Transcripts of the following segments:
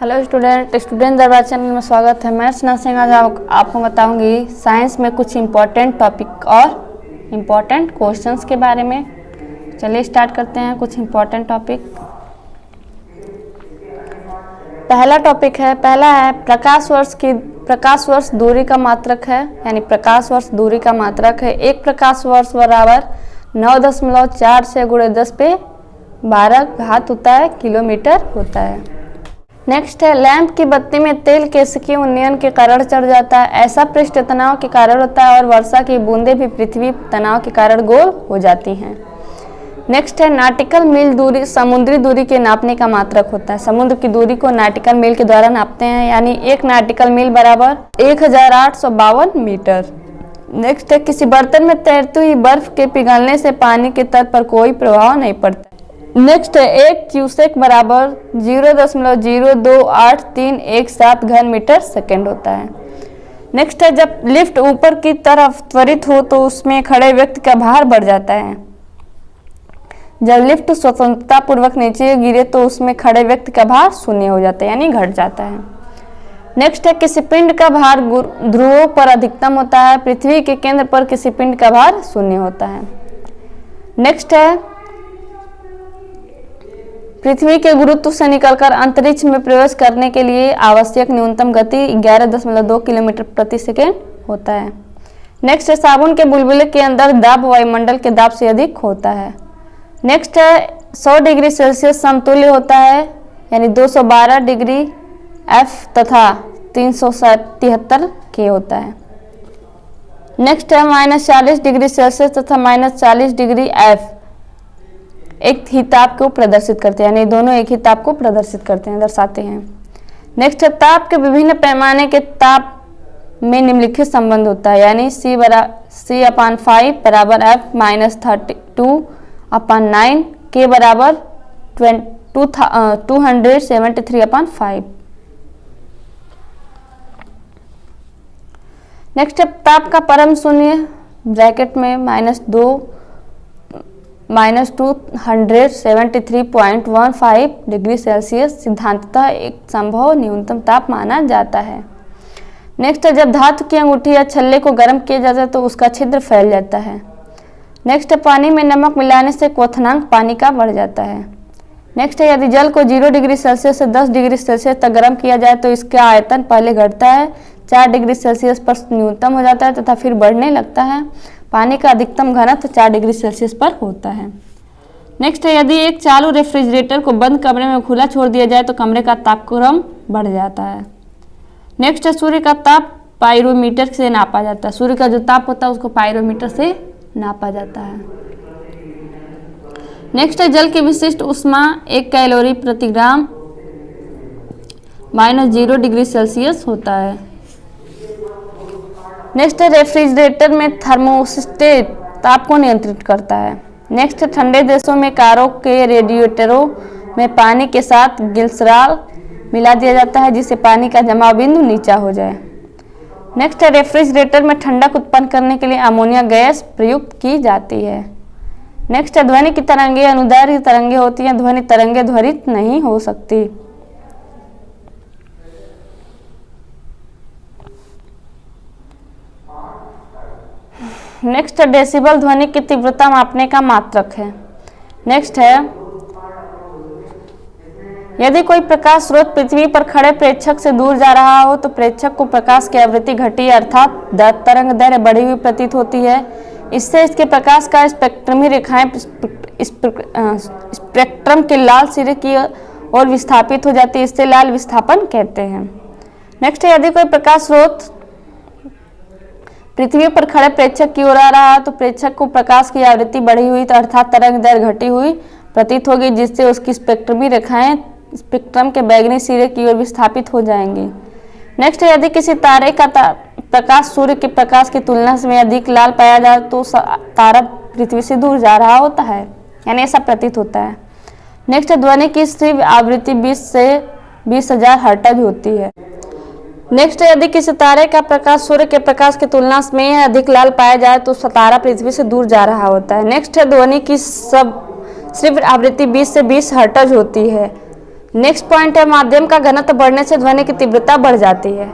Hello student दरबार channel में स्वागत है। मैं सना सिंह आज आपको बताऊंगी साइंस में कुछ इम्पोर्टेंट टॉपिक और इम्पोर्टेंट क्वेश्चंस के बारे में। चलिए स्टार्ट करते हैं कुछ इम्पोर्टेंट टॉपिक। पहला टॉपिक है प्रकाश वर्ष दूरी का मात्रक है, यानी प्रकाश वर्ष दूरी का मात्रक है। एक प्रकाश वर्ष बराबर 9.46 × 10⁻12 होता है, किलोमीटर होता है। नेक्स्ट है लैंप की बत्ती में तेल केशिकीय उन्नयन के कारण चढ़ जाता है। ऐसा पृष्ठ तनाव के कारण होता है और वर्षा की बूंदें भी पृथ्वी तनाव के कारण गोल हो जाती हैं। नेक्स्ट है नॉटिकल मील दूरी समुद्री दूरी के नापने का मात्रक होता है। समुद्र की दूरी को नॉटिकल मील के द्वारा नापते हैं, यानी 1 नॉटिकल मील बराबर 1852 मीटर। नेक्स्ट है किसी बर्तन में तैरती हुई बर्फ के पिघलने से पानी के तल पर कोई प्रभाव नहीं पड़ता। नेक्स्ट है 1 क्यूसेक बराबर 0.02817 घन मीटर सेकेंड होता है। नेक्स्ट है जब लिफ्ट ऊपर की तरफ त्वरित हो तो उसमें खड़े व्यक्ति का भार बढ़ जाता है। जब लिफ्ट स्वतंत्रता पूर्वक नीचे गिरे तो उसमें खड़े व्यक्ति का भार शून्य हो जाता है, यानी घट जाता है। नेक्स्ट है किसी पिंड का भार ध्रुवों पर अधिकतम होता है। पृथ्वी के केंद्र पर किसी पिंड का भार शून्य होता है। नेक्स्ट है पृथ्वी के गुरुत्व से निकलकर अंतरिक्ष में प्रवेश करने के लिए आवश्यक न्यूनतम गति 11.2 किलोमीटर प्रति सेकेंड होता है। नेक्स्ट है साबुन के बुलबुले के अंदर दाब वायुमंडल के दाब से अधिक होता है। नेक्स्ट है 100 डिग्री सेल्सियस समतुल्य होता है, यानी 212 डिग्री एफ तथा 373 के होता है। नेक्स्ट है -40 डिग्री सेल्सियस तथा -40 डिग्री एफ एक ही ताप को प्रदर्शित करते हैं, यानी दोनों एक ही ताप को प्रदर्शित करते हैं, दर्शाते हैं। नेक्स्ट है ताप के विभिन्न पैमाने के ताप में निम्नलिखित संबंध होता है, यानी C/5 बराबर F -32/9 के बराबर 273/5। नेक्स्ट है ताप का परम शून्य ब्रैकेट में -273.15 डिग्री सेल्सियस सिद्धांततः एक संभव न्यूनतम ताप माना जाता है। नेक्स्ट है जब धातु की अंगूठी या छल्ले को गर्म किया जाता है तो उसका छिद्र फैल जाता है। नेक्स्ट है पानी में नमक मिलाने से क्वथनांक पानी का बढ़ जाता है। नेक्स्ट है यदि जल को 0 डिग्री सेल्सियस से 10 डिग्री सेल्सियस तक गर्म किया जाए तो इसका आयतन पहले घटता है, 4 डिग्री सेल्सियस पर न्यूनतम हो जाता है तथा फिर बढ़ने लगता है। पानी का अधिकतम घनत्व 4 डिग्री सेल्सियस पर होता है। नेक्स्ट है यदि एक चालू रेफ्रिजरेटर को बंद कमरे में खुला छोड़ दिया जाए तो कमरे का तापक्रम बढ़ जाता है। नेक्स्ट है सूर्य का ताप पाइरोमीटर से नापा जाता है। सूर्य का जो ताप होता है उसको पाइरोमीटर से नापा जाता है। नेक्स्ट है जल की विशिष्ट ऊष्मा 1 कैलोरी प्रति ग्राम -0 डिग्री सेल्सियस होता है। नेक्स्ट है रेफ्रिजरेटर में थर्मोस्टेट ताप को नियंत्रित करता है। नेक्स्ट है ठंडे देशों में कारों के रेडिएटरों में पानी के साथ ग्लिसरॉल मिला दिया जाता है जिससे पानी का जमाव बिंदु नीचा हो जाए। नेक्स्ट है रेफ्रिजरेटर में ठंडक उत्पन्न करने के लिए अमोनिया गैस प्रयुक्त की जाती है। नेक्स्ट है ध्वनि की तरंगें अनुदैर्घ्य तरंगें होती हैं। ध्वनि तरंगें त्वरित नहीं हो सकती। नेक्स्ट है डेसिबल ध्वनि की तीव्रता मापने का मात्रक है। नेक्स्ट है यदि कोई प्रकाश स्रोत पृथ्वी पर खड़े प्रेक्षक से दूर जा रहा हो तो प्रेक्षक को प्रकाश की आवृत्ति घटी अर्थात तरंग दैर्घ्य बढ़ी हुई प्रतीत होती है। इससे इसके प्रकाश का स्पेक्ट्रमी रेखाएं स्पेक्ट्रम के लाल सिरे की ओर विस्थापित हो जाती है, इससे लाल विस्थापन कहते हैं। नेक्स्ट है यदि कोई प्रकाश स्रोत पृथ्वी पर खड़े प्रेक्षक की ओर आ रहा है तो प्रेक्षक को प्रकाश की आवृत्ति बढ़ी हुई अर्थात तरंग दैर्घ्य घटी हुई प्रतीत होगी, जिससे उसकी स्पेक्ट्रमी रेखाएं स्पेक्ट्रम के बैगनी सिरे की ओर विस्थापित हो जाएंगी। नेक्स्ट है यदि किसी तारे का प्रकाश सूर्य के प्रकाश की तुलना में अधिक लाल पाया जाए तो तारा पृथ्वी से दूर जा रहा होता है, यानी ऐसा प्रतीत होता है। नेक्स्ट है ध्वनि की तीव्र आवृत्ति 20 से 20,000 हर्ट्ज होती है। नेक्स्ट यदि किसी तारे का प्रकाश सूर्य के प्रकाश की तुलना में अधिक लाल पाया जाए तो तारा पृथ्वी से दूर जा रहा होता है। नेक्स्ट है ध्वनि की तीव्र आवृत्ति 20 से 20 हर्ट्ज होती है। नेक्स्ट पॉइंट है माध्यम का घनत्व बढ़ने से ध्वनि की तीव्रता बढ़ जाती है।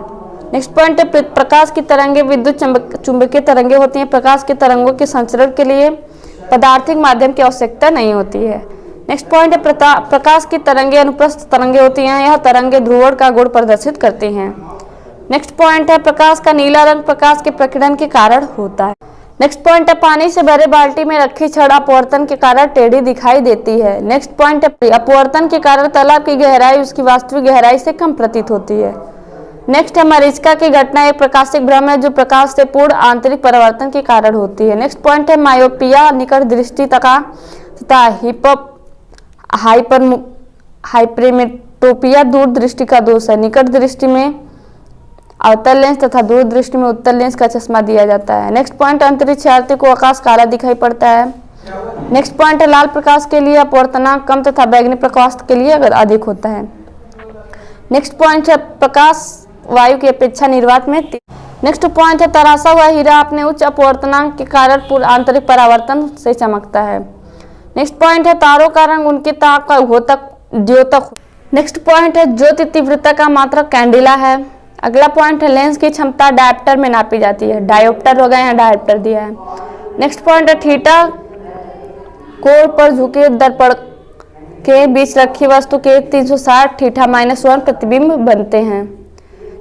नेक्स्ट पॉइंट है प्रकाश की तरंगे विद्युत चुंबकीय तरंगे होती हैं। प्रकाश की तरंगों के संचरण के लिए पदार्थिक माध्यम की आवश्यकता नहीं होती है। नेक्स्ट पॉइंट है प्रकाश की तरंगे अनुप्रस्थ तरंगे होती हैं। यह तरंगे ध्रुवण का गुण प्रदर्शित करती हैं। नेक्स्ट पॉइंट है प्रकाश का नीला रंग प्रकाश के प्रकीर्णन के कारण होता है। नेक्स्ट पॉइंट है पानी से भरे बाल्टी में रखी छड़ अपवर्तन के कारण टेढ़ी दिखाई देती है। नेक्स्ट पॉइंट है अपवर्तन के कारण तालाब की गहराई उसकी वास्तविक गहराई से कम प्रतीत होती है। नेक्स्ट है मरीचिका की घटना एक प्रकाशिक भ्रम है जो प्रकाश से पूर्ण आंतरिक परावर्तन के कारण होती है। नेक्स्ट पॉइंट है मायोपिया निकट दृष्टि तथा हाइपरमेट्रोपिया दूर दृष्टि का दोष है। निकट दृष्टि में अवतल लेंस तथा दूर दृष्टि में उत्तल लेंस का चश्मा दिया जाता है। नेक्स्ट पॉइंट अंतरिक्ष यात्री को आकाश काला दिखाई पड़ता है। नेक्स्ट पॉइंट है लाल प्रकाश के लिए अपवर्तनांक कम तथा बैगनी प्रकाश के लिए अधिक होता है। नेक्स्ट पॉइंट है प्रकाश वायु की अपेक्षा निर्वात में। नेक्स्ट पॉइंट है तराशा हुआ हीरा अपने उच्च अपवर्तनांक के कारण पूर्ण आंतरिक परावर्तन से चमकता है। नेक्स्ट पॉइंट है तारों का रंग उनके ताप का द्योतक। नेक्स्ट पॉइंट है ज्योति तीव्रता का मात्रक कैंडिला है। अगला पॉइंट है लेंस की क्षमता डायोप्टर में नापी जाती है। डायोप्टर हो गए हैं, डायोप्टर दिया है। नेक्स्ट पॉइंट है थीटा कोण पर झुके दर्पण के बीच रखी वस्तु के 360 थीटा -1 प्रतिबिंब बनते हैं।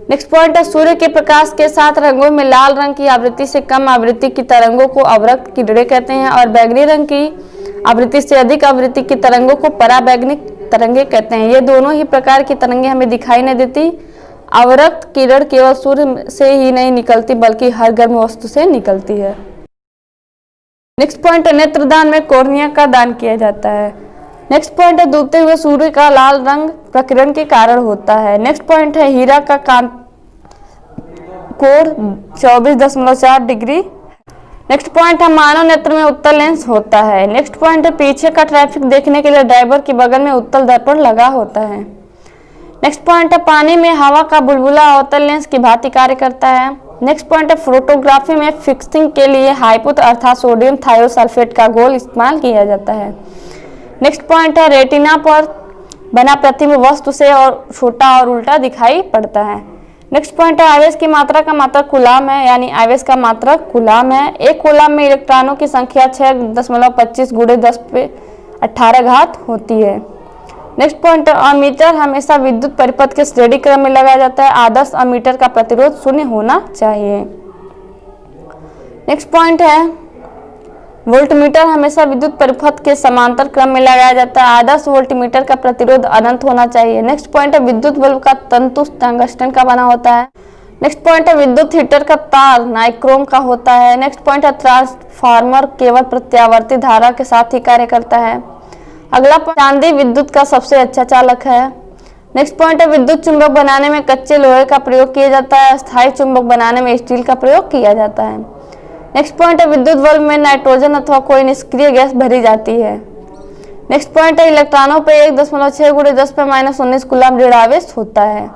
नेक्स्ट पॉइंट है सूर्य के प्रकाश के साथ रंगों में लाल रंग की आवृत्ति से कम आवृत्ति की तरंगों को अवरक्त किरणें कहते हैं और बैगनी रंग की आवृत्ति से अधिक आवृत्ति की तरंगों को पराबैंगनिक तरंगे कहते हैं। ये दोनों ही प्रकार की तरंगे हमें दिखाई नहीं देती। अवरक्त किरण केवल सूर्य से ही नहीं निकलती बल्कि हर गर्म वस्तु से निकलती है। नेक्स्ट पॉइंट है नेत्रदान में कॉर्निया का दान किया जाता है। नेक्स्ट पॉइंट है डूबते हुए सूर्य का लाल रंग प्रकीर्णन के कारण होता है। नेक्स्ट पॉइंट है हीरा का कांत कोण 24.4 डिग्री। नेक्स्ट पॉइंट है मानव नेत्र में उत्तल लेंस होता है। नेक्स्ट पॉइंट है पीछे का ट्रैफिक देखने के लिए ड्राइवर के बगल में उत्तल दर्पण लगा होता है। नेक्स्ट पॉइंट है पानी में हवा का बुलबुला अवतल लेंस की भांति कार्य करता है। नेक्स्ट पॉइंट है फोटोग्राफी में फिक्सिंग के लिए हाइपोथ अर्थात सोडियम थायोसल्फेट का घोल इस्तेमाल किया जाता है। नेक्स्ट पॉइंट है रेटिना पर बना प्रतिबिंब वस्तु से और छोटा और उल्टा दिखाई पड़ता है। नेक्स्ट पॉइंट है आवेश की मात्रा का मात्रक कूलाम है, यानी आवेश का मात्रक कूलाम है। एक कूलाम में इलेक्ट्रॉनों की संख्या 6.25 × 10⁸ होती है। नेक्स्ट पॉइंट है अमीटर हमेशा विद्युत परिपथ के श्रेणी क्रम में लगाया जाता है। आदर्श अमीटर का प्रतिरोध 0 होना चाहिए। नेक्स्ट पॉइंट है वोल्टमीटर हमेशा विद्युत परिपथ के समांतर क्रम में लगाया जाता है। आदर्श वोल्टमीटर का प्रतिरोध अनंत होना चाहिए। नेक्स्ट पॉइंट है विद्युत बल्ब का तंतु टंगस्टन का बना होता है। नेक्स्ट पॉइंट है विद्युत हीटर का तार नाइक्रोम का होता है। नेक्स्ट पॉइंट है ट्रांसफार्मर केवल प्रत्यावर्ती धारा के साथ ही कार्य करता है। अगला चांदी विद्युत का सबसे अच्छा चालक है। नेक्स्ट पॉइंट है विद्युत चुंबक बनाने में कच्चे लोहे का प्रयोग किया जाता है। स्थायी चुंबक बनाने में स्टील का प्रयोग किया जाता है। नेक्स्ट पॉइंट है विद्युत बल्ब में नाइट्रोजन अथवा कोई निष्क्रिय गैस भरी जाती है। नेक्स्ट पॉइंट है इलेक्ट्रॉनों पर 1.6 × 10⁻19 कूलम ऋण आवेश होता है।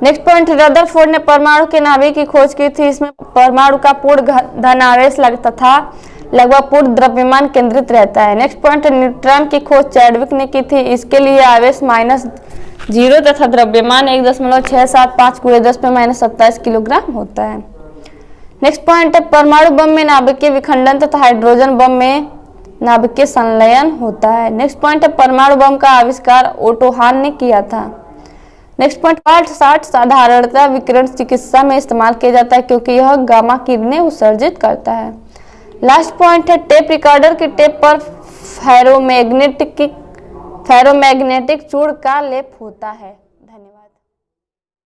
नेक्स्ट पॉइंट रदरफोर्ड ने परमाणु के नाभिक की खोज की थी। इसमें परमाणु का पूर्ण धन आवेश तथा लगभग पूर्ण द्रव्यमान केंद्रित रहता है। नेक्स्ट पॉइंट है न्यूट्रॉन की खोज चैडविक ने की थी। इसके लिए आवेश -0 तथा द्रव्यमान 1.675 × 10⁻27 किलोग्राम होता है। नेक्स्ट पॉइंट है परमाणु बम में नाभिकीय विखंडन तथा हाइड्रोजन बम में नाभिकीय संलयन होता है। नेक्स्ट पॉइंट है परमाणु बम का आविष्कार ओटो हान ने किया था। नेक्स्ट पॉइंट 60 साधारणतः विकिरण चिकित्सा में इस्तेमाल किया जाता है क्योंकि यह गामा किरणें उत्सर्जित करता है। लास्ट पॉइंट है टेप रिकॉर्डर की टेप पर फेरोमैग्नेटिक चूर्ण का लेप होता है।